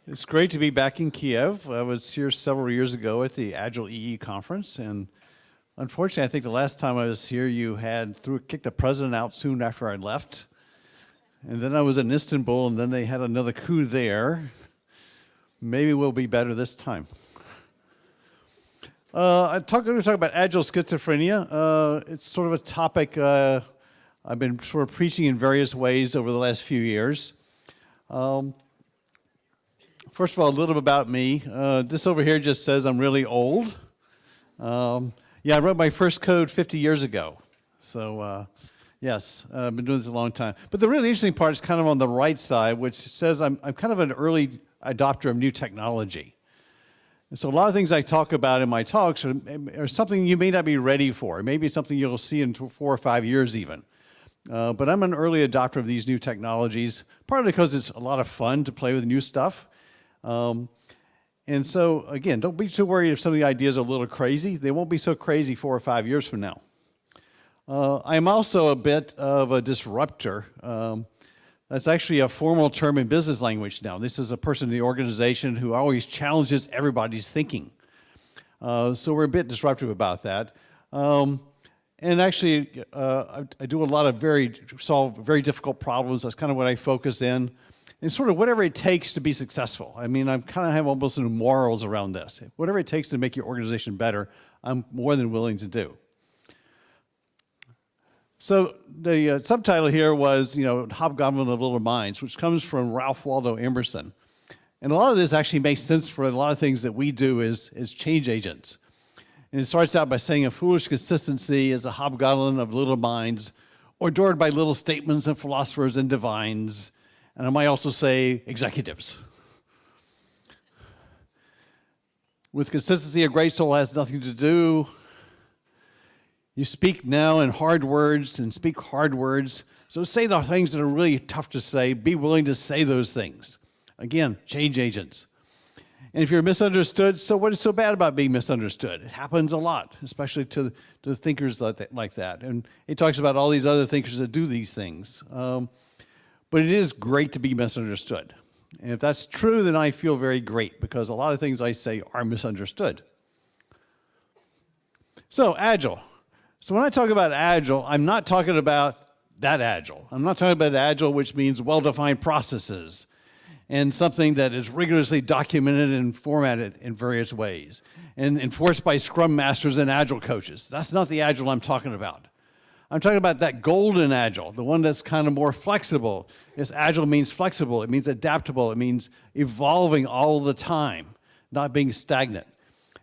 It's great to be back in Kiev. I was here several years ago at the Agile EE conference, and unfortunately, I think the last time I was here, you had kicked the president out soon after I left. And then I was in Istanbul, and then they had another coup there. Maybe we'll be better this time. I'm going to talk about Agile Schizophrenia. It's sort of a topic I've been sort of preaching in various ways over the last few years. First of all, a little bit about me. This over here just says I'm really old. Yeah, I wrote my first code 50 years ago. So, yes, I've been doing this a long time. But the really interesting part is kind of on the right side, which says I'm kind of an early adopter of new technology. And so a lot of things I talk about in my talks are something you may not be ready for. Maybe it's something you'll see in 4 or 5 years even. But I'm an early adopter of these new technologies, partly because it's a lot of fun to play with new stuff. And so, again, don't be too worried if some of the ideas are a little crazy. They won't be so crazy 4 or 5 years from now. I'm also a bit of a disruptor. That's actually a formal term in business language now. This is a person in the organization who always challenges everybody's thinking. So we're a bit disruptive about that. And actually, I do a lot of solve very difficult problems. That's kind of what I focus in. And sort of whatever it takes to be successful. I mean, I kind of have almost some morals around this. Whatever it takes to make your organization better, I'm more than willing to do. So the subtitle here was, Hobgoblin of Little Minds, which comes from Ralph Waldo Emerson. And a lot of this actually makes sense for a lot of things that we do as change agents. And it starts out by saying a foolish consistency is a hobgoblin of little minds, adored by little statements and philosophers and divines. And I might also say executives. With consistency, a great soul has nothing to do. You speak now in hard words and speak hard words. So say the things that are really tough to say. Be willing to say those things. Again, change agents. And if you're misunderstood, so what is so bad about being misunderstood? It happens a lot, especially to thinkers like that. And he talks about all these other thinkers that do these things. But it is great to be misunderstood. And if that's true, then I feel very great because a lot of things I say are misunderstood. So, Agile. So when I talk about Agile, I'm not talking about that Agile. I'm not talking about Agile, which means well-defined processes and something that is rigorously documented and formatted in various ways and enforced by Scrum masters and Agile coaches. That's not the Agile I'm talking about. I'm talking about that golden Agile, the one that's kind of more flexible. Yes, Agile means flexible. It means adaptable. It means evolving all the time, not being stagnant.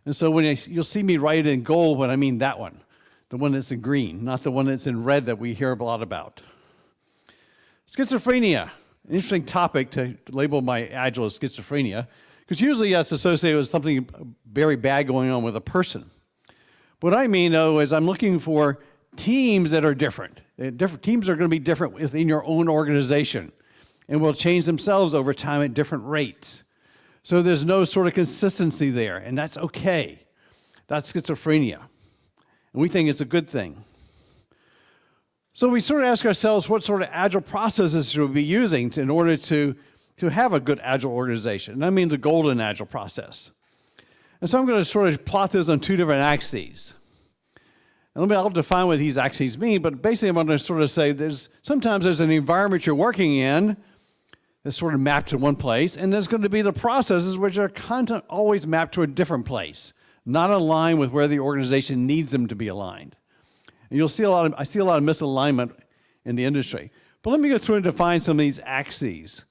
And so when you'll see me write in gold when I mean that one, the one that's in green, not the one that's in red that we hear a lot about. Schizophrenia, an interesting topic to label my Agile as schizophrenia, because usually that's associated with something very bad going on with a person. What I mean, though, is I'm looking for teams that are different. Different teams are going to be different within your own organization and will change themselves over time at different rates. So there's no sort of consistency there, and that's okay. That's schizophrenia. And we think it's a good thing. So we sort of ask ourselves what sort of Agile processes should we be using in order to have a good Agile organization. And I mean the golden Agile process. And so I'm going to sort of plot this on 2 different axes. And I'll define what these axes mean, but basically I'm going to sort of say sometimes there's an environment you're working in that's sort of mapped to one place, and there's going to be the processes which are content always mapped to a different place, not aligned with where the organization needs them to be aligned. And I see a lot of misalignment in the industry. But let me go through and define some of these axes.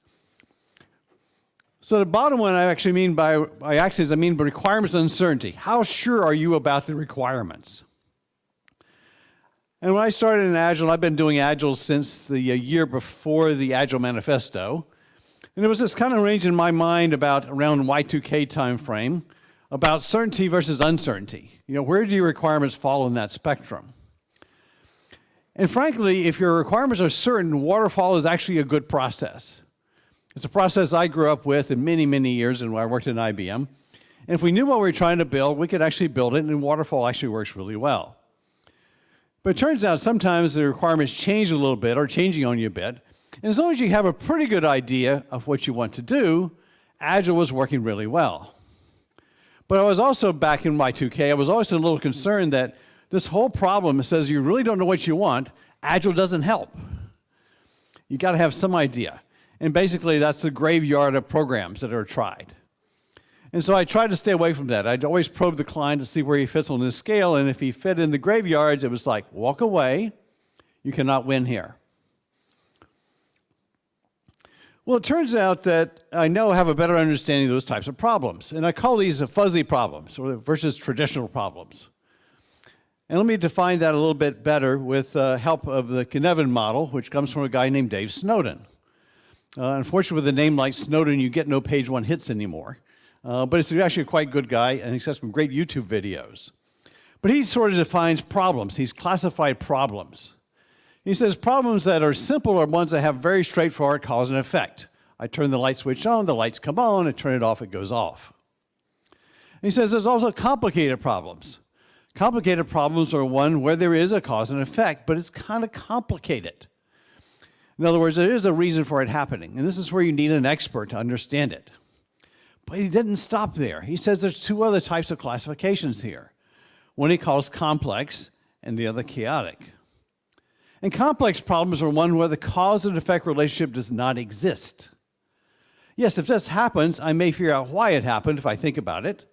So the bottom one I actually mean by axes, I mean by requirements and uncertainty. How sure are you about the requirements? And when I started in Agile, I've been doing Agile since the year before the Agile Manifesto. And there was this kind of range in my mind around Y2K timeframe about certainty versus uncertainty. Where do your requirements fall in that spectrum? And frankly, if your requirements are certain, waterfall is actually a good process. It's a process I grew up with in many, many years when I worked at IBM. And if we knew what we were trying to build, we could actually build it, and waterfall actually works really well. But it turns out sometimes the requirements change a little bit or changing on you a bit. And as long as you have a pretty good idea of what you want to do, Agile was working really well. But I was also, back in Y2K, I was always a little concerned that this whole problem says you really don't know what you want. Agile doesn't help. You got to have some idea. And basically, that's the graveyard of programs that are tried. And so I tried to stay away from that. I'd always probe the client to see where he fits on this scale, and if he fit in the graveyards, it was like, walk away. You cannot win here. Well, it turns out that I now have a better understanding of those types of problems, and I call these fuzzy problems versus traditional problems. And let me define that a little bit better with help of the Cynefin model, which comes from a guy named Dave Snowden. Unfortunately, with a name like Snowden, you get no page one hits anymore. But it's actually a quite good guy, and he's got some great YouTube videos. But he sort of defines problems. He's classified problems. He says problems that are simple are ones that have very straightforward cause and effect. I turn the light switch on, the lights come on, I turn it off, it goes off. And he says there's also complicated problems. Complicated problems are one where there is a cause and effect, but it's kind of complicated. In other words, there is a reason for it happening, and this is where you need an expert to understand it. But he didn't stop there. He says there's two other types of classifications here. One he calls complex, and the other chaotic. And complex problems are one where the cause and effect relationship does not exist. Yes, if this happens, I may figure out why it happened if I think about it.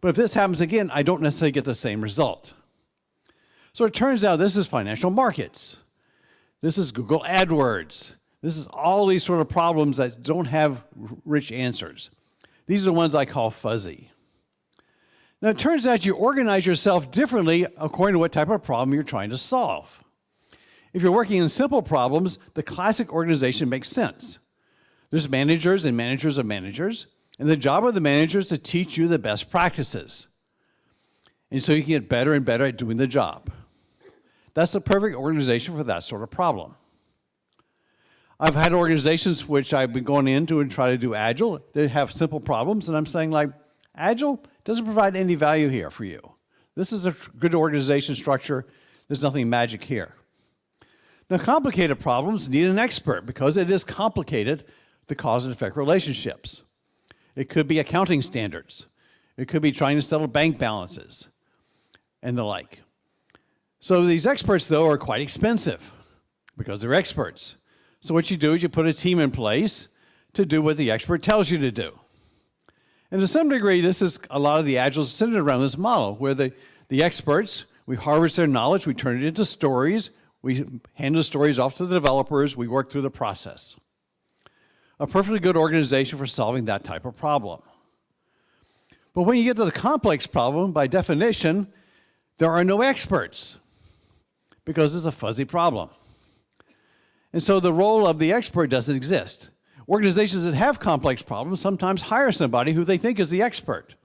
But if this happens again, I don't necessarily get the same result. So it turns out this is financial markets. This is Google AdWords. This is all these sort of problems that don't have rich answers. These are the ones I call fuzzy. Now, it turns out you organize yourself differently according to what type of problem you're trying to solve. If you're working in simple problems, the classic organization makes sense. There's managers and managers of managers, and the job of the manager is to teach you the best practices. And so you can get better and better at doing the job. That's the perfect organization for that sort of problem. I've had organizations which I've been going into and try to do Agile. They have simple problems, and I'm saying, like, Agile doesn't provide any value here for you. This is a good organization structure. There's nothing magic here. Now, complicated problems need an expert because it is complicated, the cause and effect relationships. It could be accounting standards. It could be trying to settle bank balances and the like. So these experts, though, are quite expensive because they're experts. So what you do is you put a team in place to do what the expert tells you to do. And to some degree, this is a lot of the Agile centered around this model, where the experts, we harvest their knowledge, we turn it into stories, we hand the stories off to the developers, we work through the process. A perfectly good organization for solving that type of problem. But when you get to the complex problem, by definition, there are no experts because it's a fuzzy problem. And so the role of the expert doesn't exist. Organizations that have complex problems sometimes hire somebody who they think is the expert.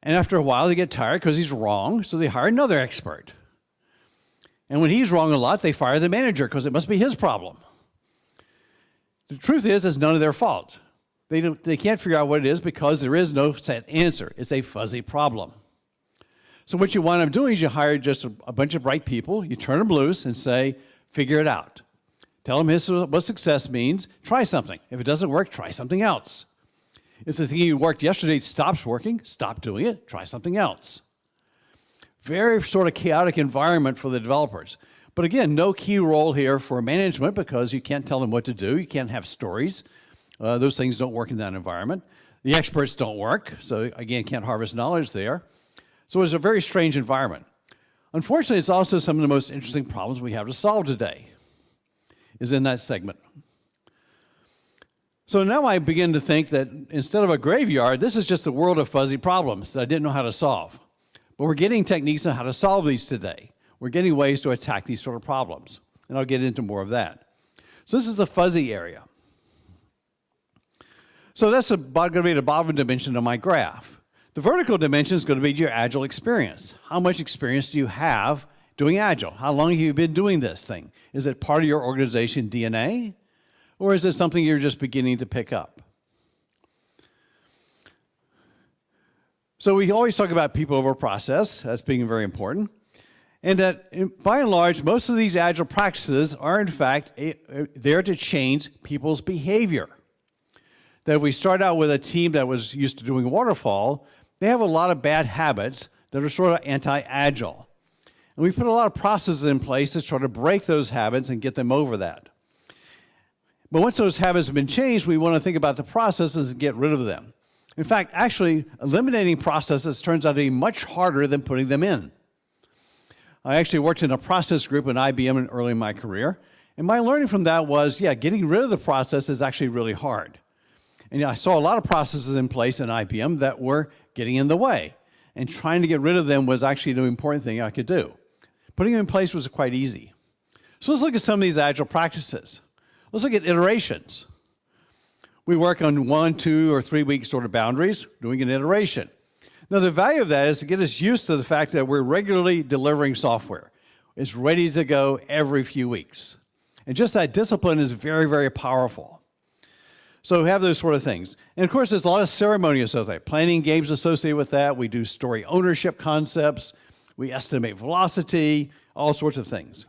And after a while, they get tired because he's wrong, so they hire another expert. And when he's wrong a lot, they fire the manager because it must be his problem. The truth is, it's none of their fault. They can't figure out what it is because there is no set answer. It's a fuzzy problem. So what you wind up doing is you hire just a bunch of bright people, you turn them loose and say, figure it out. Tell them what success means, try something. If it doesn't work, try something else. If the thing you worked yesterday stops working, stop doing it, try something else. Very sort of chaotic environment for the developers. But again, no key role here for management because you can't tell them what to do. You can't have stories. Those things don't work in that environment. The experts don't work, so again, can't harvest knowledge there. So it's a very strange environment. Unfortunately, it's also some of the most interesting problems we have to solve today is in that segment. So now I begin to think that instead of a graveyard, this is just a world of fuzzy problems that I didn't know how to solve. But we're getting techniques on how to solve these today. We're getting ways to attack these sort of problems. And I'll get into more of that. So this is the fuzzy area. So that's going to be the bottom dimension of my graph. The vertical dimension is going to be your Agile experience. How much experience do you have doing Agile? How long have you been doing this thing? Is it part of your organization DNA? Or is it something you're just beginning to pick up? So we always talk about people over process as being very important. And that, by and large, most of these Agile practices are, in fact, there to change people's behavior. that if we start out with a team that was used to doing waterfall, they have a lot of bad habits that are sort of anti-agile. And we put a lot of processes in place to try to break those habits and get them over that. But once those habits have been changed, we want to think about the processes and get rid of them. In fact, actually, eliminating processes turns out to be much harder than putting them in. I actually worked in a process group in IBM early in my career, and my learning from that was, getting rid of the process is actually really hard. And I saw a lot of processes in place in IBM that were getting in the way, and trying to get rid of them was actually the important thing I could do. Putting them in place was quite easy. So let's look at some of these Agile practices. Let's look at iterations. We work on 1, 2, or 3 week sort of boundaries, doing an iteration. Now, the value of that is to get us used to the fact that we're regularly delivering software. It's ready to go every few weeks. And just that discipline is very, very powerful. So we have those sort of things. And of course, there's a lot of ceremony associated, planning games associated with that. We do story ownership concepts. We estimate velocity, all sorts of things.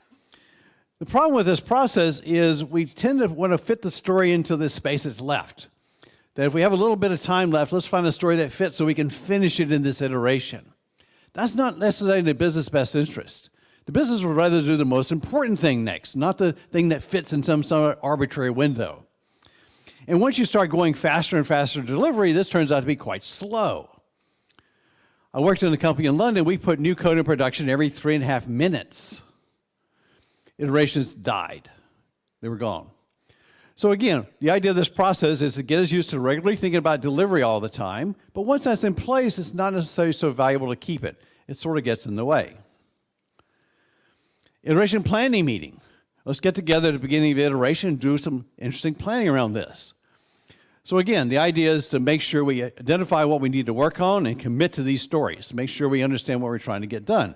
The problem with this process is we tend to want to fit the story into the space that's left. That if we have a little bit of time left, let's find a story that fits so we can finish it in this iteration. That's not necessarily in the business' best interest. The business would rather do the most important thing next, not the thing that fits in some arbitrary window. And once you start going faster and faster delivery, this turns out to be quite slow. I worked in a company in London. We put new code in production every 3.5 minutes. Iterations died. They were gone. So again, the idea of this process is to get us used to regularly thinking about delivery all the time, but once that's in place, it's not necessarily so valuable to keep it. It sort of gets in the way. Iteration planning meeting. Let's get together at the beginning of the iteration and do some interesting planning around this. So again, the idea is to make sure we identify what we need to work on and commit to these stories, to make sure we understand what we're trying to get done.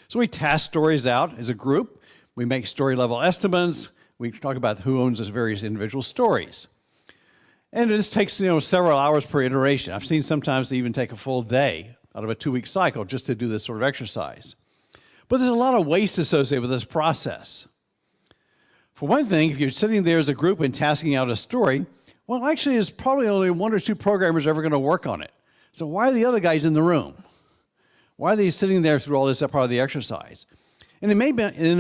So we task stories out as a group. We make story level estimates. We talk about who owns the various individual stories. And it just takes several hours per iteration. I've seen sometimes they even take a full day out of a 2-week cycle just to do this sort of exercise. But there's a lot of waste associated with this process. For one thing, if you're sitting there as a group and tasking out a story, well, actually, there's probably only 1 or 2 programmers ever going to work on it. So why are the other guys in the room? Why are they sitting there through all this part of the exercise? And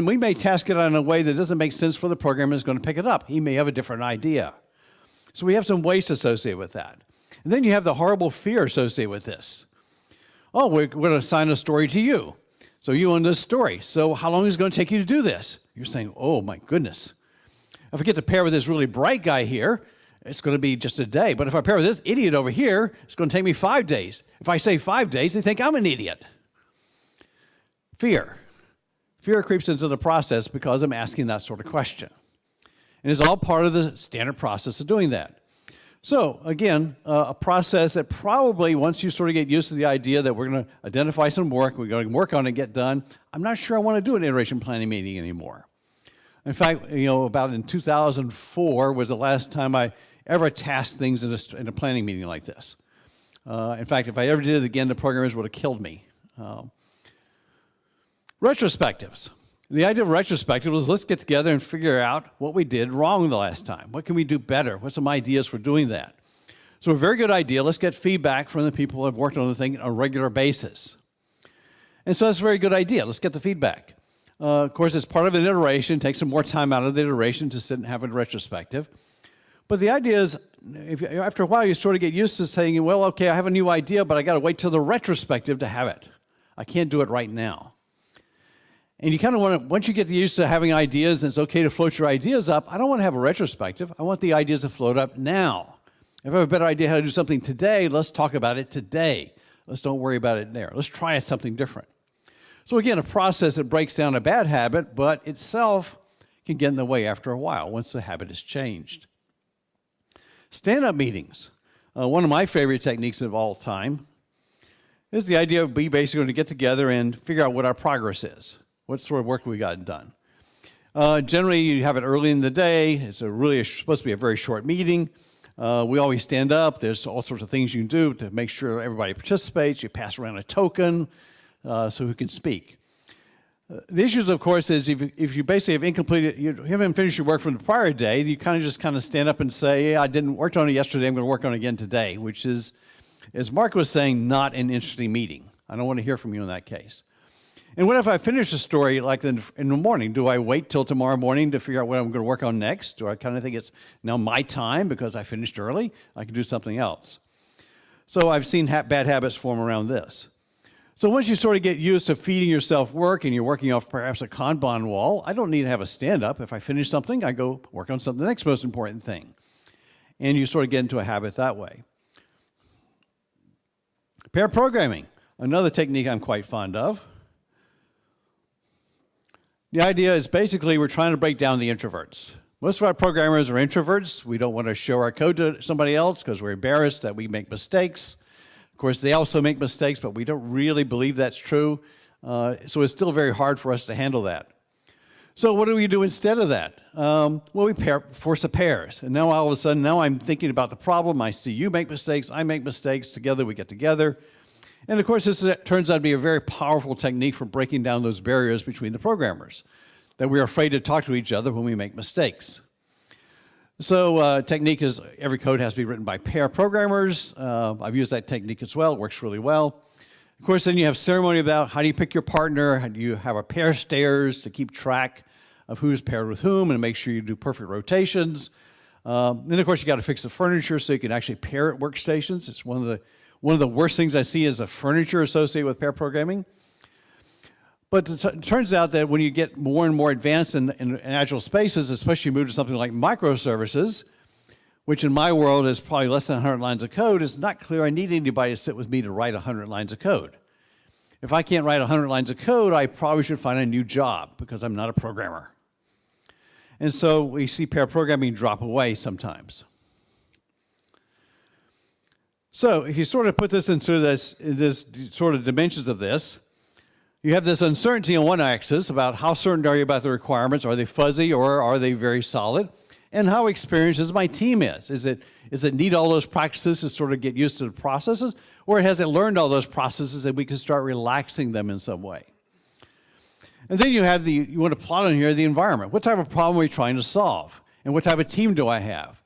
we may task it out in a way that doesn't make sense for the programmer who's going to pick it up. He may have a different idea. So we have some waste associated with that. And then you have the horrible fear associated with this. Oh, we're going to assign a story to you. So you own this story. So how long is it going to take you to do this? You're saying, oh, my goodness. If I get to pair with this really bright guy here, it's going to be just a day. But if I pair with this idiot over here, it's going to take me 5 days. If I say 5 days, they think I'm an idiot. Fear. Fear creeps into the process because I'm asking that sort of question. And it's all part of the standard process of doing that. So, again, a process that probably, once you sort of get used to the idea that we're going to identify some work, we're going to work on it and get done, I'm not sure I want to do an iteration planning meeting anymore. In fact, about in 2004 was the last time I ever tasked things in a planning meeting like this. In fact, if I ever did it again, the programmers would have killed me. Retrospectives. The idea of retrospective was let's get together and figure out what we did wrong the last time. What can we do better? What's some ideas for doing that? So a very good idea. Let's get feedback from the people who have worked on the thing on a regular basis. And so that's a very good idea. Let's get the feedback. Of course, it's part of an iteration. It takes some more time out of the iteration to sit and have a retrospective. But the idea is, after a while, you sort of get used to saying, well, okay, I have a new idea, but I got to wait till the retrospective to have it. I can't do it right now. And you kind of want to, once you get used to having ideas and it's okay to float your ideas up, I don't want to have a retrospective. I want the ideas to float up now. If I have a better idea how to do something today, let's talk about it today. Let's don't worry about it there. Let's try something different. So again, a process that breaks down a bad habit, but itself can get in the way after a while once the habit is changed. Stand-up meetings. One of my favorite techniques of all time is the idea of we basically going to get together and figure out what our progress is. What sort of work we got done? Generally, you have it early in the day. It's supposed to be a very short meeting. We always stand up. There's all sorts of things you can do to make sure everybody participates. You pass around a token so who can speak. The issues, of course, is if you basically have incompleted, you haven't finished your work from the prior day, you just stand up and say, yeah, I didn't work on it yesterday, I'm going to work on it again today, which is, as Mark was saying, not an interesting meeting. I don't want to hear from you in that case. And what if I finish a story like in the morning? Do I wait till tomorrow morning to figure out what I'm going to work on next? Do I kind of think it's now my time because I finished early? I can do something else. So I've seen bad habits form around this. So once you sort of get used to feeding yourself work and you're working off perhaps a Kanban wall, I don't need to have a stand-up. If I finish something, I go work on something, the next most important thing. And you sort of get into a habit that way. Pair programming, another technique I'm quite fond of. The idea is basically we're trying to break down the introverts. Most of our programmers are introverts. We don't want to show our code to somebody else because we're embarrassed that we make mistakes. Of course, they also make mistakes, but we don't really believe that's true. So it's still very hard for us to handle that. So what do we do instead of that? Well, we force the pairs. And now all of a sudden, now I'm thinking about the problem. I see you make mistakes, I make mistakes. Together we get together. And of course, this turns out to be a very powerful technique for breaking down those barriers between the programmers, that we're afraid to talk to each other when we make mistakes. So technique is every code has to be written by pair programmers. I've used that technique as well. It works really well. Of course, then you have ceremony about how do you pick your partner, how do you have a pair stairs to keep track of who's paired with whom and make sure you do perfect rotations. Then, of course, you got to fix the furniture so you can actually pair at workstations. It's one of the worst things I see is the furniture associated with pair programming. But it turns out that when you get more and more advanced in Agile spaces, especially you move to something like microservices, which in my world is probably less than 100 lines of code, it's not clear I need anybody to sit with me to write 100 lines of code. If I can't write 100 lines of code, I probably should find a new job because I'm not a programmer. And so we see pair programming drop away sometimes. So if you sort of put this into this sort of dimensions of this, you have this uncertainty on one axis about how certain are you about the requirements. Are they fuzzy or are they very solid? And how experienced is my team is. Is it need all those practices to sort of get used to the processes? Or has it learned all those processes and we can start relaxing them in some way? And then you want to plot on here the environment. What type of problem are we trying to solve? And what type of team do I have?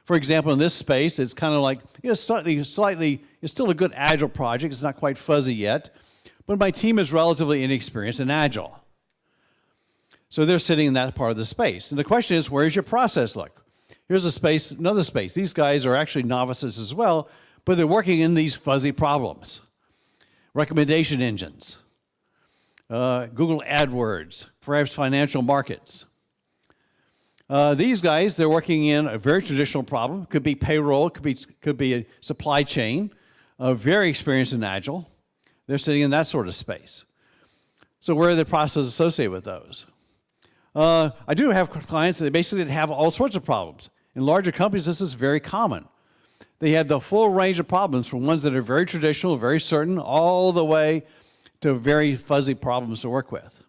For example, in this space, it's kind of like, slightly, it's still a good Agile project. It's not quite fuzzy yet. But my team is relatively inexperienced in Agile. So they're sitting in that part of the space. And the question is, where's your process look? Here's a space, another space. These guys are actually novices as well, but they're working in these fuzzy problems. Recommendation engines, Google AdWords, perhaps financial markets. These guys, they're working in a very traditional problem. Could be payroll, could be a supply chain, very experienced in Agile. They're sitting in that sort of space. So where are the processes associated with those? I do have clients that basically have all sorts of problems. In larger companies, this is very common. They have the full range of problems from ones that are very traditional, very certain, all the way to very fuzzy problems to work with.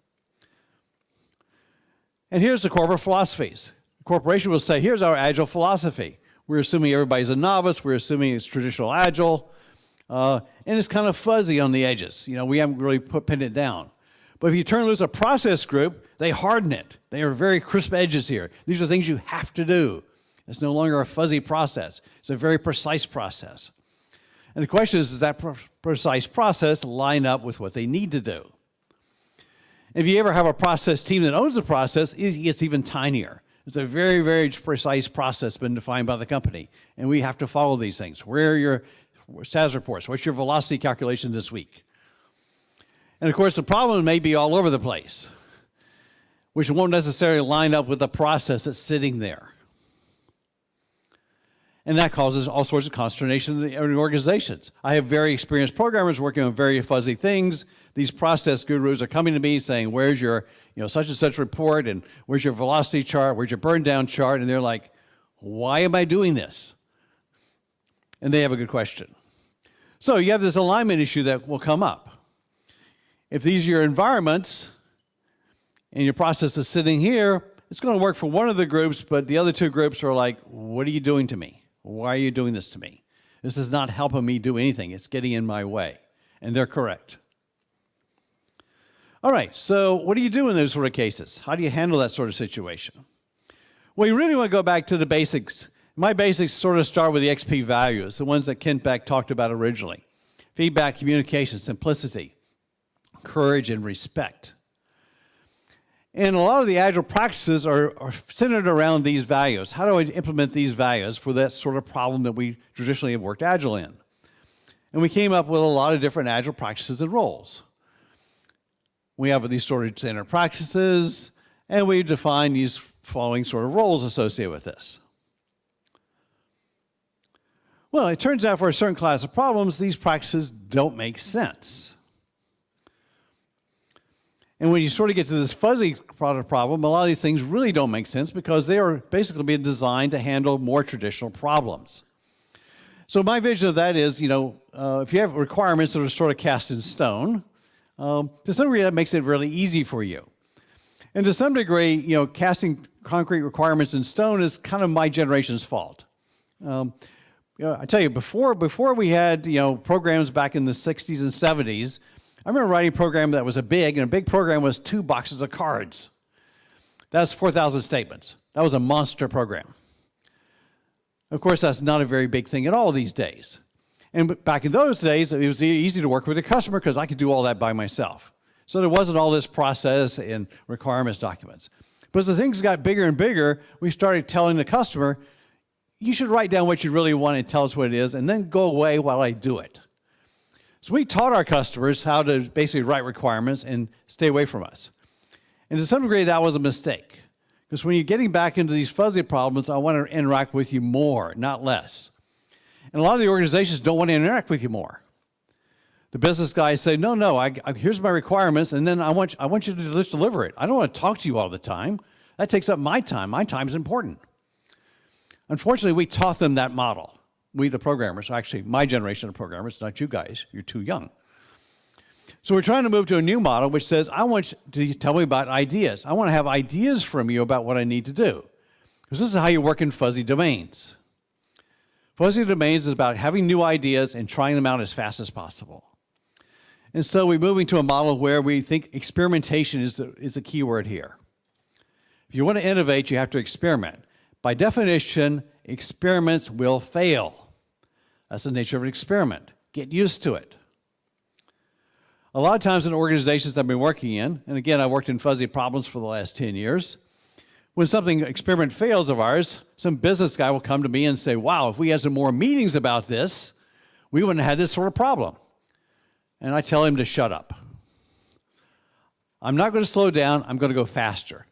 And here's the corporate philosophies. The corporation will say, here's our Agile philosophy. We're assuming everybody's a novice. We're assuming it's traditional Agile. And it's kind of fuzzy on the edges. We haven't really pinned it down. But if you turn loose a process group, they harden it. They are very crisp edges here. These are things you have to do. It's no longer a fuzzy process. It's a very precise process. And the question is, does that precise process line up with what they need to do? If you ever have a process team that owns the process, it gets even tinier. It's a very, very precise process been defined by the company. And we have to follow these things. Where are your status reports? What's your velocity calculation this week? And of course, the problem may be all over the place, which won't necessarily line up with the process that's sitting there. And that causes all sorts of consternation in the organizations. I have very experienced programmers working on very fuzzy things. These process gurus are coming to me saying, where's your such and such report, and where's your velocity chart, where's your burn down chart? And they're like, why am I doing this? And they have a good question. So you have this alignment issue that will come up. If these are your environments and your process is sitting here, it's going to work for one of the groups, but the other two groups are like, what are you doing to me? Why are you doing this to me? This is not helping me do anything. It's getting in my way. And they're correct. All right, so what do you do in those sort of cases? How do you handle that sort of situation? Well, you really want to go back to the basics. My basics sort of start with the XP values, the ones that Kent Beck talked about originally. Feedback, communication, simplicity, courage, and respect. And a lot of the Agile practices are centered around these values. How do I implement these values for that sort of problem that we traditionally have worked Agile in? And we came up with a lot of different Agile practices and roles. We have these sort of standard practices, and we define these following sort of roles associated with this. Well, it turns out for a certain class of problems, these practices don't make sense. And when you sort of get to this fuzzy product problem, a lot of these things really don't make sense because they are basically being designed to handle more traditional problems. So my vision of that is, if you have requirements that are sort of cast in stone, to some degree that makes it really easy for you. And to some degree, casting concrete requirements in stone is kind of my generation's fault. I tell you, before we had programs back in the 60s and 70s, I remember writing a program that was a big program was 2 boxes of cards. That's 4,000 statements. That was a monster program. Of course, that's not a very big thing at all these days. And back in those days, it was easy to work with a customer because I could do all that by myself. So there wasn't all this process and requirements documents. But as the things got bigger and bigger, we started telling the customer, you should write down what you really want and tell us what it is, and then go away while I do it. So we taught our customers how to basically write requirements and stay away from us. And to some degree, that was a mistake. Because when you're getting back into these fuzzy problems, I want to interact with you more, not less. And a lot of the organizations don't want to interact with you more. The business guys say, no, here's my requirements, and then I want you to just deliver it. I don't want to talk to you all the time. That takes up my time. My time is important. Unfortunately, we taught them that model. We, the programmers, actually, my generation of programmers, not you guys. You're too young. So we're trying to move to a new model which says, I want you to tell me about ideas. I want to have ideas from you about what I need to do. Because this is how you work in fuzzy domains. Fuzzy domains is about having new ideas and trying them out as fast as possible. And so we're moving to a model where we think experimentation is the key word here. If you want to innovate, you have to experiment. By definition, experiments will fail. That's the nature of an experiment. Get used to it. A lot of times in organizations I've been working in, and again, I worked in fuzzy problems for the last 10 years, when something experiment fails of ours, some business guy will come to me and say, wow, if we had some more meetings about this, we wouldn't have had this sort of problem. And I tell him to shut up. I'm not going to slow down. I'm going to go faster.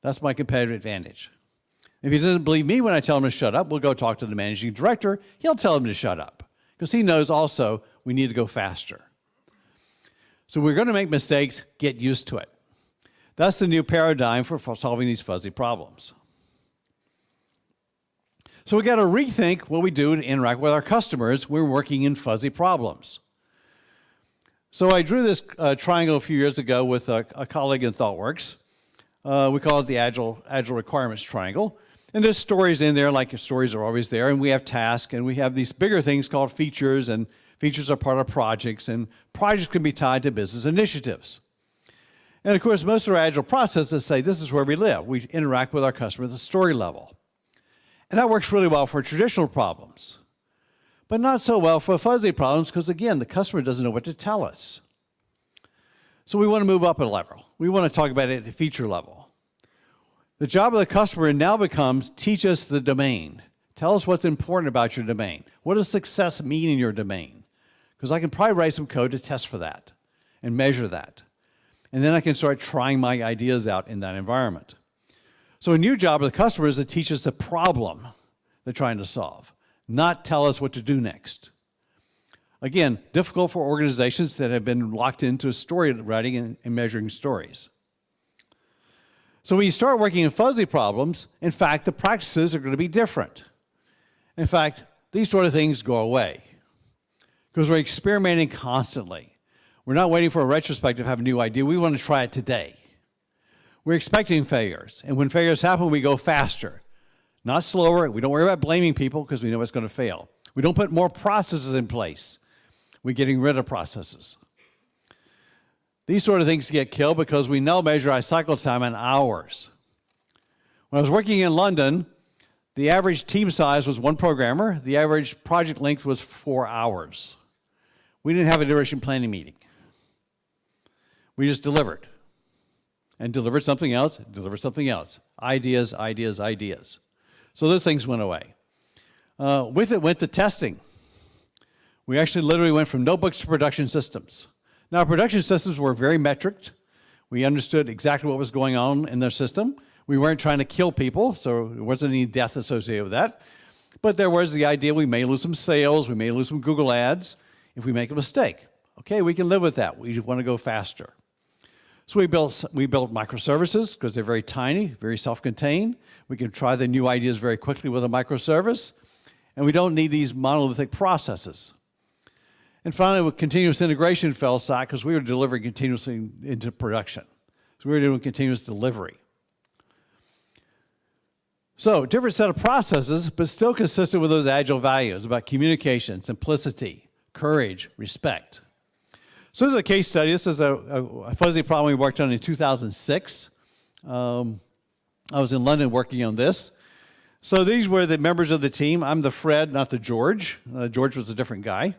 That's my competitive advantage. If he doesn't believe me when I tell him to shut up, we'll go talk to the managing director. He'll tell him to shut up because he knows also we need to go faster. So we're going to make mistakes. Get used to it. That's the new paradigm for solving these fuzzy problems. So we got to rethink what we do to interact with our customers when we're working in fuzzy problems. So I drew this triangle a few years ago with a colleague in ThoughtWorks. We call it the Agile Requirements Triangle. And there's stories in there, like stories are always there, and we have tasks, and we have these bigger things called features, and features are part of projects, and projects can be tied to business initiatives. And of course, most of our Agile processes say this is where we live. We interact with our customer at the story level. And that works really well for traditional problems, but not so well for fuzzy problems because, again, the customer doesn't know what to tell us. So we want to move up a level. We want to talk about it at a feature level. The job of the customer now becomes teach us the domain. Tell us what's important about your domain. What does success mean in your domain? Because I can probably write some code to test for that and measure that. And then I can start trying my ideas out in that environment. So a new job of the customer is to teach us the problem they're trying to solve, not tell us what to do next. Again, difficult for organizations that have been locked into story writing and measuring stories. So when you start working in fuzzy problems, in fact, the practices are going to be different. In fact, these sort of things go away because we're experimenting constantly. We're not waiting for a retrospective to have a new idea. We want to try it today. We're expecting failures, and when failures happen, we go faster, not slower. We don't worry about blaming people because we know it's going to fail. We don't put more processes in place. We're getting rid of processes. These sort of things get killed because we now measure our cycle time in hours. When I was working in London, the average team size was 1 programmer. The average project length was 4 hours. We didn't have a iteration planning meeting. We just delivered. And delivered something else, delivered something else. Ideas, ideas, ideas. So those things went away. With it went to testing. We actually literally went from notebooks to production systems. Now, production systems were very metriced. We understood exactly what was going on in their system. We weren't trying to kill people, so there wasn't any death associated with that. But there was the idea we may lose some sales, we may lose some Google ads if we make a mistake. Okay, we can live with that. We just want to go faster. So we built microservices because they're very tiny, very self-contained. We can try the new ideas very quickly with a microservice, and we don't need these monolithic processes. And finally, with continuous integration fell aside because we were delivering continuously into production. So we were doing continuous delivery. So, different set of processes, but still consistent with those Agile values about communication, simplicity, courage, respect. So this is a case study. This is a fuzzy problem we worked on in 2006. I was in London working on this. So these were the members of the team. I'm the Fred, not the George. George was a different guy.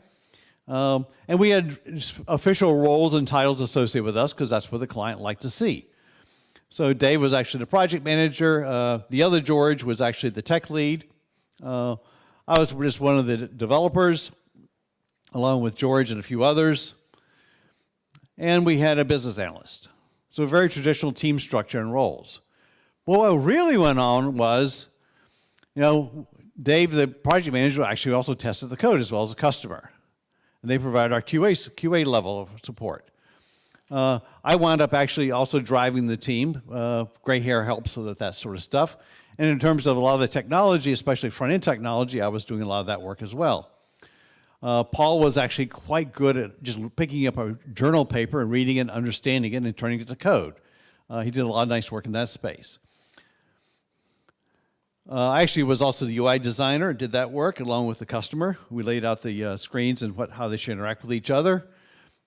And we had official roles and titles associated with us because that's what the client liked to see. So Dave was actually the project manager. The other George was actually the tech lead. I was just one of the developers, along with George and a few others. And we had a business analyst. So a very traditional team structure and roles. But what really went on was, Dave, the project manager, actually also tested the code as well as the customer. And they provided our QA level of support. I wound up actually also driving the team. Gray hair helps with that sort of stuff. And in terms of a lot of the technology, especially front-end technology, I was doing a lot of that work as well. Paul was actually quite good at just picking up a journal paper and reading it, understanding it, and turning it to code. He did a lot of nice work in that space. I actually was also the UI designer, did that work along with the customer. We laid out the screens and how they should interact with each other.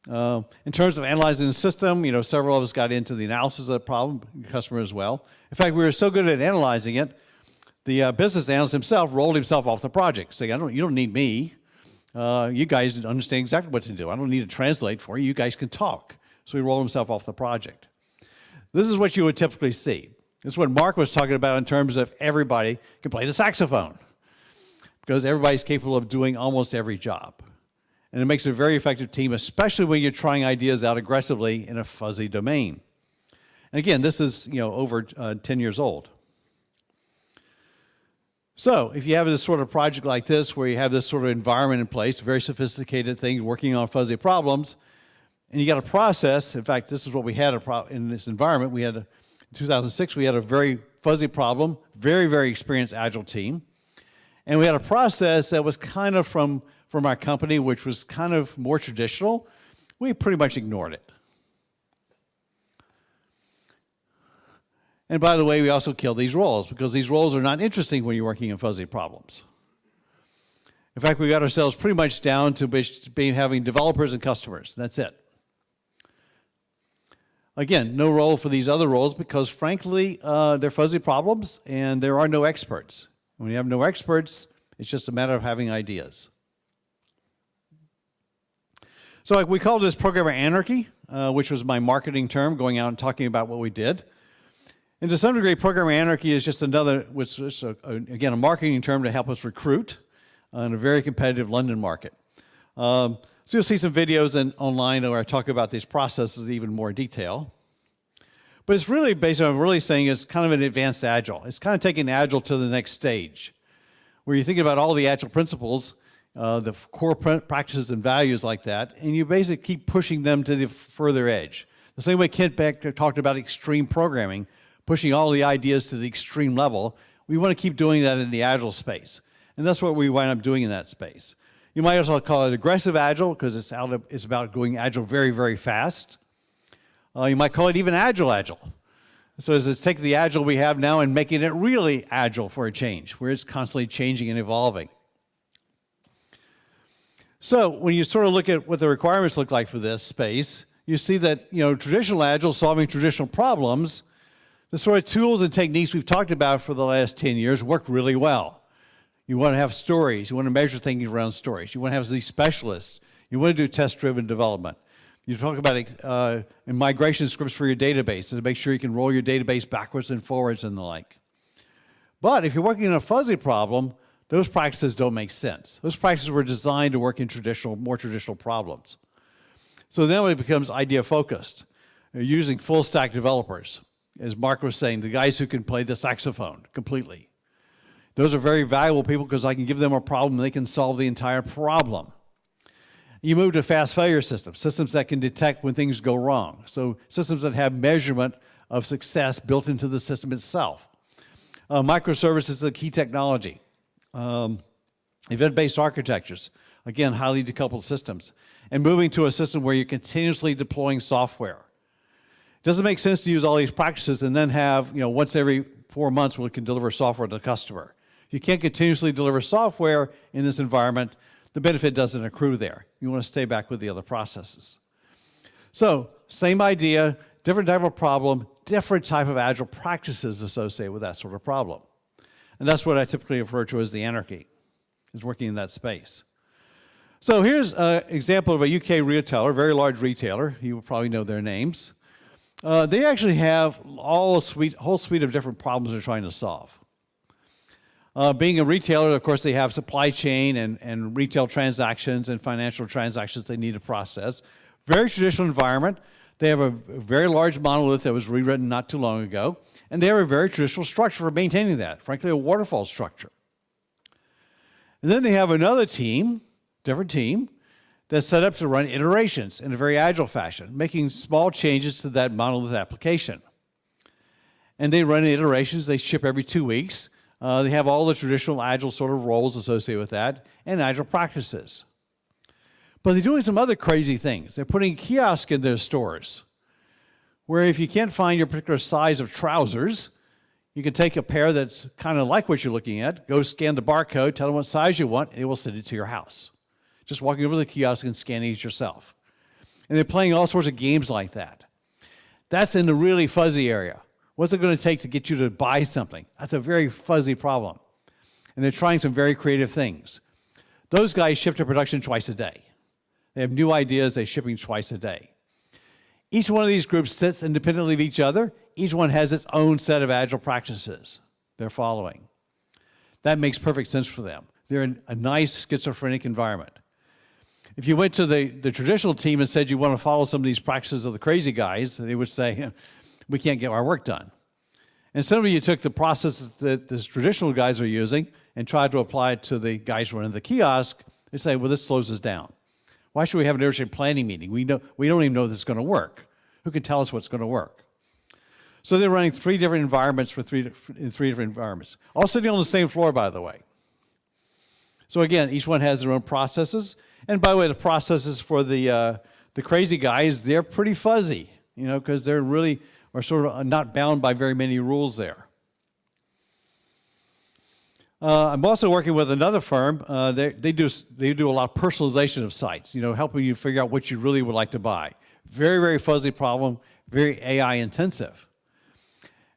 In terms of analyzing the system, several of us got into the analysis of the problem, the customer as well. In fact, we were so good at analyzing it, the business analyst himself rolled himself off the project, saying, you don't need me. You guys understand exactly what to do. I don't need to translate for you. You guys can talk. So he rolled himself off the project. This is what you would typically see. This is what Mark was talking about in terms of everybody can play the saxophone because everybody's capable of doing almost every job. And it makes a very effective team, especially when you're trying ideas out aggressively in a fuzzy domain. And again, this is over 10 years old. So if you have this sort of project like this, where you have this sort of environment in place, very sophisticated thing, working on fuzzy problems, and you got a process. In fact, this is what we had in this environment. We had, in 2006, we had a very fuzzy problem, very, very experienced Agile team. And we had a process that was kind of from our company, which was kind of more traditional. We pretty much ignored it. And by the way, we also killed these roles because these roles are not interesting when you're working in fuzzy problems. In fact, we got ourselves pretty much down to having developers and customers. That's it. Again, no role for these other roles because, frankly, they're fuzzy problems and there are no experts. When you have no experts, it's just a matter of having ideas. So we called this programmer anarchy, which was my marketing term, going out and talking about what we did. And to some degree, programmer anarchy is just another, again, a marketing term to help us recruit in a very competitive London market. So you'll see some videos online where I talk about these processes in even more detail. But it's really based on, I'm really saying it's kind of an advanced Agile. It's kind of taking Agile to the next stage, where you're thinking about all the Agile principles, the core practices and values like that, and you basically keep pushing them to the further edge. The same way Kent Beck talked about extreme programming, pushing all the ideas to the extreme level, we want to keep doing that in the Agile space. And that's what we wind up doing in that space. You might also call it aggressive Agile because it's about going Agile very, very fast. You might call it even Agile. So it's taking the Agile we have now and making it really Agile for a change, where it's constantly changing and evolving. So when you sort of look at what the requirements look like for this space, you see that, traditional Agile, solving traditional problems, the sort of tools and techniques we've talked about for the last 10 years work really well. You want to have stories. You want to measure things around stories. You want to have these specialists. You want to do test-driven development. You talk about migration scripts for your database to make sure you can roll your database backwards and forwards and the like. But if you're working on a fuzzy problem, those practices don't make sense. Those practices were designed to work in more traditional problems. So then it becomes idea-focused. You're using full-stack developers. As Mark was saying, the guys who can play the saxophone completely. Those are very valuable people because I can give them a problem and they can solve the entire problem. You move to fast failure systems that can detect when things go wrong. So systems that have measurement of success built into the system itself. Microservices is the key technology. Event-based architectures, again, highly decoupled systems. And moving to a system where you're continuously deploying software. It doesn't make sense to use all these practices and then have, once every 4 months we can deliver software to the customer. If you can't continuously deliver software in this environment, the benefit doesn't accrue there. You want to stay back with the other processes. So, same idea, different type of problem, different type of Agile practices associated with that sort of problem. And that's what I typically refer to as the anarchy, is working in that space. So here's an example of a UK retailer, very large retailer. You will probably know their names. They actually have whole suite of different problems they're trying to solve. Being a retailer, of course, they have supply chain and retail transactions and financial transactions they need to process. Very traditional environment. They have a very large monolith that was rewritten not too long ago. And they have a very traditional structure for maintaining that, frankly, a waterfall structure. And then they have another team, different team, that's set up to run iterations in a very agile fashion, making small changes to that monolith application. And they run iterations. They ship every 2 weeks. They have all the traditional Agile sort of roles associated with that and Agile practices. But they're doing some other crazy things. They're putting kiosks in their stores where if you can't find your particular size of trousers, you can take a pair that's kind of like what you're looking at, go scan the barcode, tell them what size you want, and it will send it to your house. Just walking over to the kiosk and scanning it yourself. And they're playing all sorts of games like that. That's in the really fuzzy area. What's it going to take to get you to buy something? That's a very fuzzy problem. And they're trying some very creative things. Those guys ship to production twice a day. They have new ideas, they're shipping twice a day. Each one of these groups sits independently of each other. Each one has its own set of Agile practices they're following. That makes perfect sense for them. They're in a nice schizophrenic environment. If you went to the traditional team and said you want to follow some of these practices of the crazy guys, they would say, we can't get our work done. And suddenly you took the process that these traditional guys are using and tried to apply it to the guys running the kiosk, they say, well, this slows us down. Why should we have an urgent planning meeting? We don't even know this is going to work. Who can tell us what's going to work? So they're running 3 different environments in 3 different environments, all sitting on the same floor, by the way. So again, each one has their own processes. And by the way, the processes for the crazy guys, they're pretty fuzzy, because they're really are sort of not bound by very many rules there. I'm also working with another firm. They do a lot of personalization of sites, helping you figure out what you really would like to buy. Very, very fuzzy problem, very AI intensive.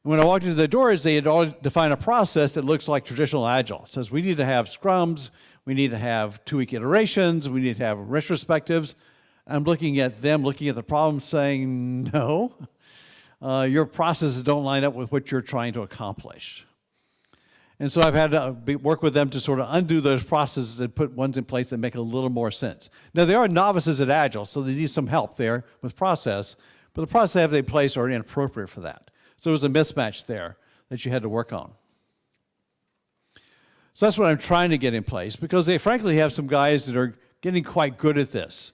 And when I walked into the doors, they had all defined a process that looks like traditional Agile. It says we need to have scrums, we need to have 2-week iterations, we need to have retrospectives. I'm looking at them, looking at the problem, saying, no, your processes don't line up with what you're trying to accomplish. And so I've had to work with them to sort of undo those processes and put ones in place that make a little more sense. Now, they are novices at Agile, so they need some help there with process, but the processes they have in place are inappropriate for that. So there was a mismatch there that you had to work on. So that's what I'm trying to get in place, because they frankly have some guys that are getting quite good at this.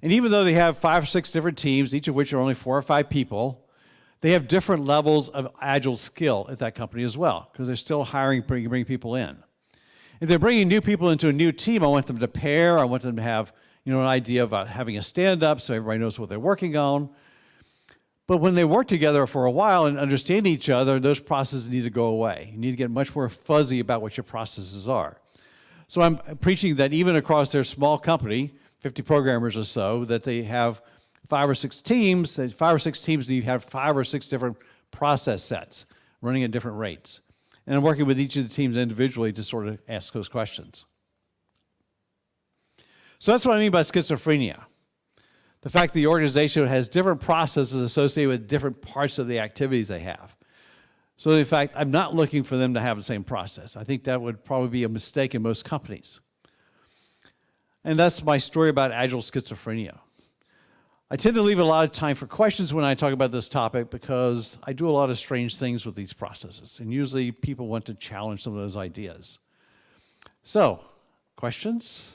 And even though they have 5 or 6 different teams, each of which are only 4 or 5 people, they have different levels of Agile skill at that company as well, because they're still hiring, bringing people in. If they're bringing new people into a new team, I want them to pair. I want them to have an idea about having a stand-up so everybody knows what they're working on. But when they work together for a while and understand each other, those processes need to go away. You need to get much more fuzzy about what your processes are. So I'm preaching that even across their small company, 50 programmers or so, that they have 5 or 6 teams, and you have 5 or 6 different process sets running at different rates. And I'm working with each of the teams individually to sort of ask those questions. So that's what I mean by schizophrenia. The fact that the organization has different processes associated with different parts of the activities they have. So in fact, I'm not looking for them to have the same process. I think that would probably be a mistake in most companies. And that's my story about Agile Schizophrenia. I tend to leave a lot of time for questions when I talk about this topic because I do a lot of strange things with these processes, and usually people want to challenge some of those ideas. So, questions?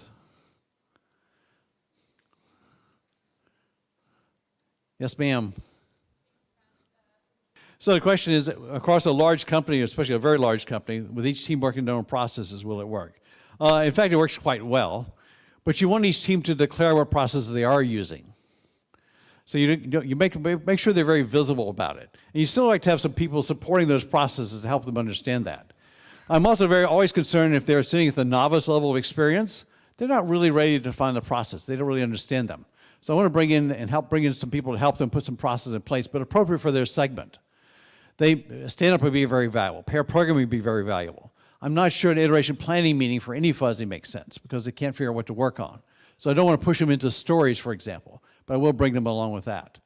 Yes, ma'am. So the question is, across a large company, especially a very large company, with each team working their own processes, will it work? In fact, it works quite well, but you want each team to declare what processes they are using. So you make sure they're very visible about it. And you still like to have some people supporting those processes to help them understand that. I'm also always concerned if they're sitting at the novice level of experience, they're not really ready to define the process. They don't really understand them. So I want to bring in some people to help them put some processes in place, but appropriate for their segment. Stand-up would be very valuable. Pair programming would be very valuable. I'm not sure an iteration planning meeting for any fuzzy makes sense because they can't figure out what to work on. So I don't want to push them into stories, for example, but I will bring them along with that.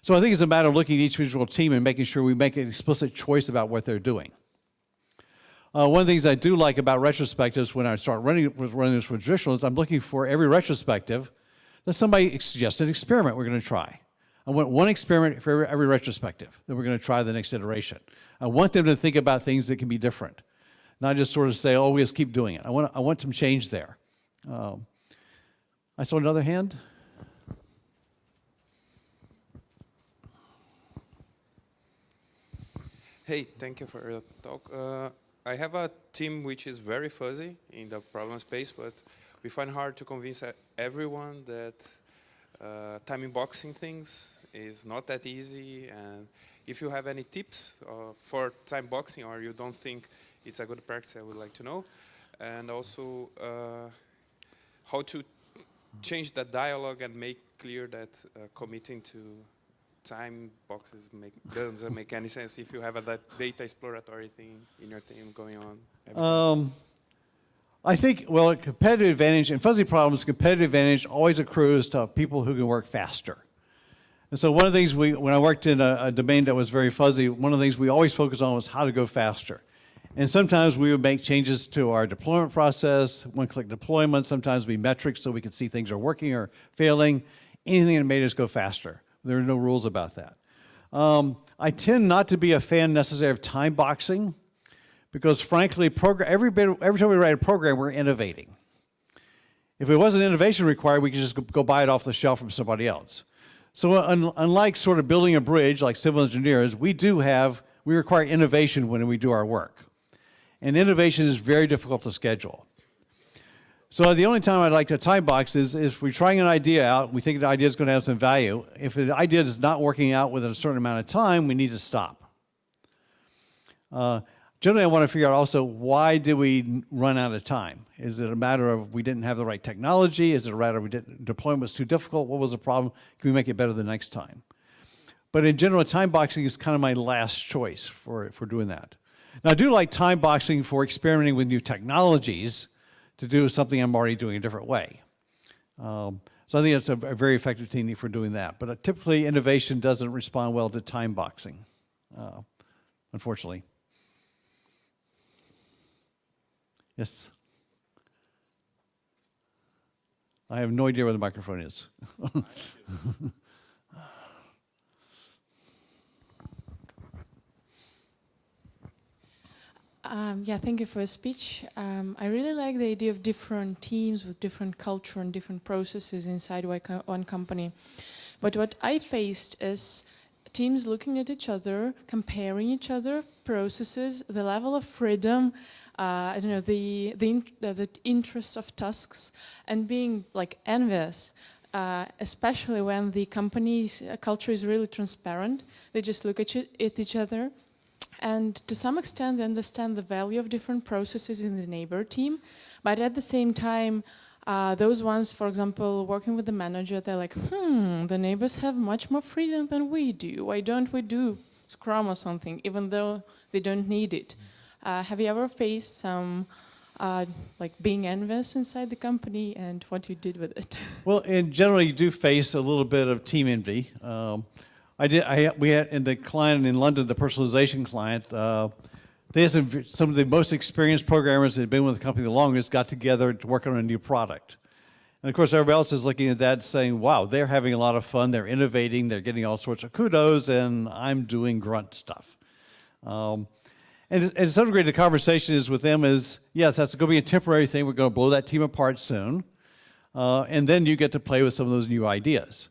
So I think it's a matter of looking at each individual team and making sure we make an explicit choice about what they're doing. One of the things I do like about retrospectives when I start running this for traditional is I'm looking for every retrospective that somebody suggests an experiment we're going to try. I want one experiment for every retrospective that we're going to try the next iteration. I want them to think about things that can be different, not just sort of say, oh, we just keep doing it. I want some change there. I saw another hand. Hey, thank you for your talk. I have a team which is very fuzzy in the problem space, but we find hard to convince everyone that timing boxing things is not that easy. And if you have any tips for time boxing, or you don't think it's a good practice, I would like to know. And also how to change the dialogue and make clear that committing to time boxes doesn't make any sense if you have a data exploratory thing in your team going on. I think, well, a competitive advantage in fuzzy problems, competitive advantage always accrues to people who can work faster. And so one of the things when I worked in a domain that was very fuzzy, one of the things we always focused on was how to go faster. And sometimes we would make changes to our deployment process, one-click deployment, sometimes we metrics so we could see things are working or failing, anything that made us go faster. There are no rules about that. I tend not to be a fan necessarily of time boxing because frankly, every time we write a program, we're innovating. If it wasn't innovation required, we could just go buy it off the shelf from somebody else. So unlike sort of building a bridge like civil engineers, we require innovation when we do our work. And innovation is very difficult to schedule. So the only time I'd like to time box is if we're trying an idea out, we think the idea is going to have some value. If the idea is not working out within a certain amount of time, we need to stop. Generally, I want to figure out also, why did we run out of time? Is it a matter of we didn't have the right technology? Is it a matter of deployment was too difficult? What was the problem? Can we make it better the next time? But in general, time boxing is kind of my last choice for doing that. Now, I do like time boxing for experimenting with new technologies to do something I'm already doing a different way. So I think it's a very effective technique for doing that. But typically, innovation doesn't respond well to time boxing, unfortunately. Yes? I have no idea where the microphone is. Yeah, thank you for your speech. I really like the idea of different teams with different culture and different processes inside one company. But what I faced is teams looking at each other, comparing each other, processes, the level of freedom, I don't know, the interest of tasks, and being like envious, especially when the company's culture is really transparent. They just look at each other. And to some extent, they understand the value of different processes in the neighbor team. But at the same time, Those ones, for example, working with the manager, they're like, the neighbors have much more freedom than we do. Why don't we do Scrum or something, even though they don't need it? Have you ever faced some like being envious inside the company and what you did with it? Well, in general, you do face a little bit of team envy. We had in the client in London, the personalization client. They had some of the most experienced programmers that had been with the company the longest got together to work on a new product. And of course, everybody else is looking at that saying, wow, they're having a lot of fun, they're innovating, they're getting all sorts of kudos, and I'm doing grunt stuff. And to some degree, the conversation is with them is, yes, that's going to be a temporary thing. We're going to blow that team apart soon. And then you get to play with some of those new ideas.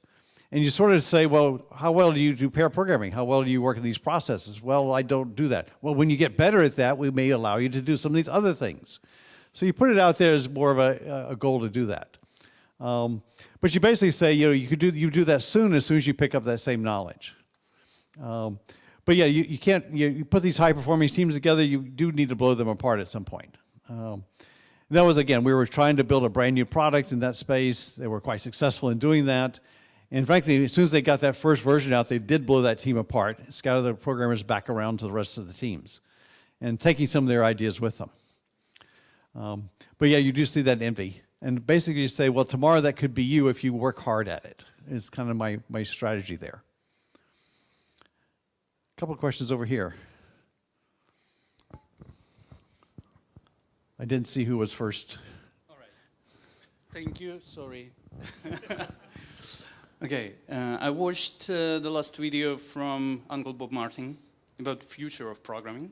And you sort of say, well, how well do you do pair programming? How well do you work in these processes? Well, I don't do that. Well, when you get better at that, we may allow you to do some of these other things. So you put it out there as more of a goal to do that. But you basically say, you do that as soon as you pick up that same knowledge. But yeah, you can't, you put these high-performing teams together, you do need to blow them apart at some point. That was, again, we were trying to build a brand new product in that space. They were quite successful in doing that. And frankly, as soon as they got that first version out, they did blow that team apart, scatter the programmers back around to the rest of the teams, and taking some of their ideas with them. But yeah, you do see that envy. And basically you say, well, tomorrow that could be you if you work hard at it. It's kind of my strategy there. A couple of questions over here. I didn't see who was first. All right. Thank you. Sorry. Okay. I watched the last video from Uncle Bob Martin about the future of programming.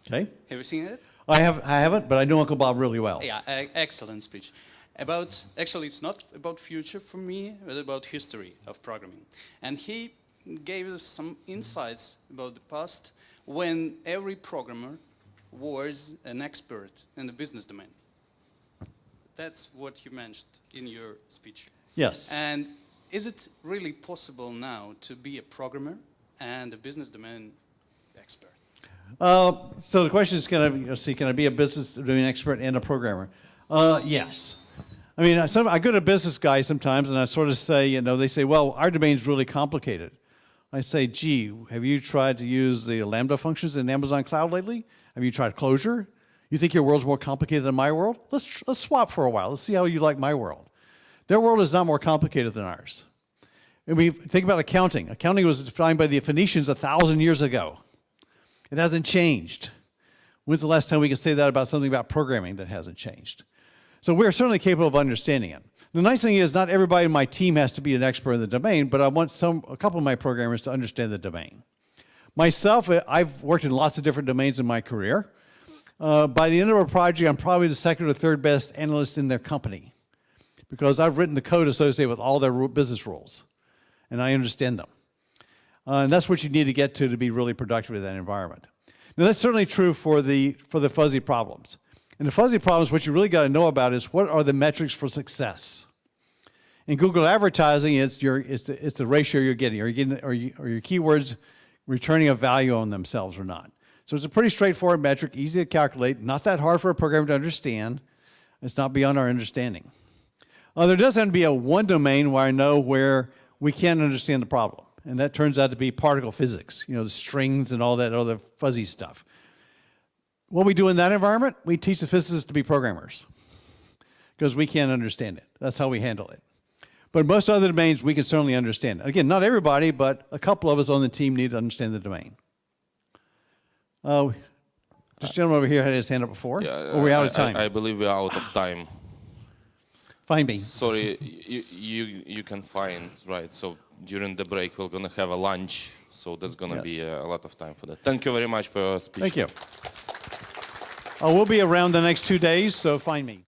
Okay. Have you seen it? I haven't, but I know Uncle Bob really well. Yeah, excellent speech. Actually, it's not about future for me, but about history of programming. And he gave us some insights about the past when every programmer was an expert in the business domain. That's what you mentioned in your speech. Yes. And is it really possible now to be a programmer and a business domain expert? So the question is, can I be a business domain expert and a programmer? Yes. I mean, I go to business guys sometimes and I sort of say, they say, well, our domain's really complicated. I say, gee, have you tried to use the Lambda functions in Amazon Cloud lately? Have you tried Clojure? You think your world's more complicated than my world? Let's swap for a while. Let's see how you like my world. Their world is not more complicated than ours. I mean, think about accounting. Accounting was defined by the Phoenicians 1,000 years ago. It hasn't changed. When's the last time we can say that about something about programming that hasn't changed? So we're certainly capable of understanding it. The nice thing is not everybody in my team has to be an expert in the domain, but I want a couple of my programmers to understand the domain. Myself, I've worked in lots of different domains in my career. By the end of a project, I'm probably the second or third best analyst in their company because I've written the code associated with all their business rules, and I understand them. And that's what you need to get to be really productive in that environment. Now, that's certainly true for the fuzzy problems. And the fuzzy problems, what you really got to know about is what are the metrics for success. In Google advertising, it's the ratio you're getting. Are your keywords returning a value on themselves or not? So it's a pretty straightforward metric, easy to calculate, not that hard for a programmer to understand. It's not beyond our understanding. There does have to be one domain where I know where we can't understand the problem. And that turns out to be particle physics, the strings and all that other fuzzy stuff. What we do in that environment, we teach the physicists to be programmers because we can't understand it. That's how we handle it. But most other domains, we can certainly understand. Again, not everybody, but a couple of us on the team need to understand the domain. This gentleman over here had his hand up before. Yeah, or are we out of time? I believe we're out of time. Find me. Sorry, you can find, right. So during the break, we're going to have a lunch. So there's going to be a lot of time for that. Thank you very much for your speech. Thank you. We'll be around the next 2 days, so find me.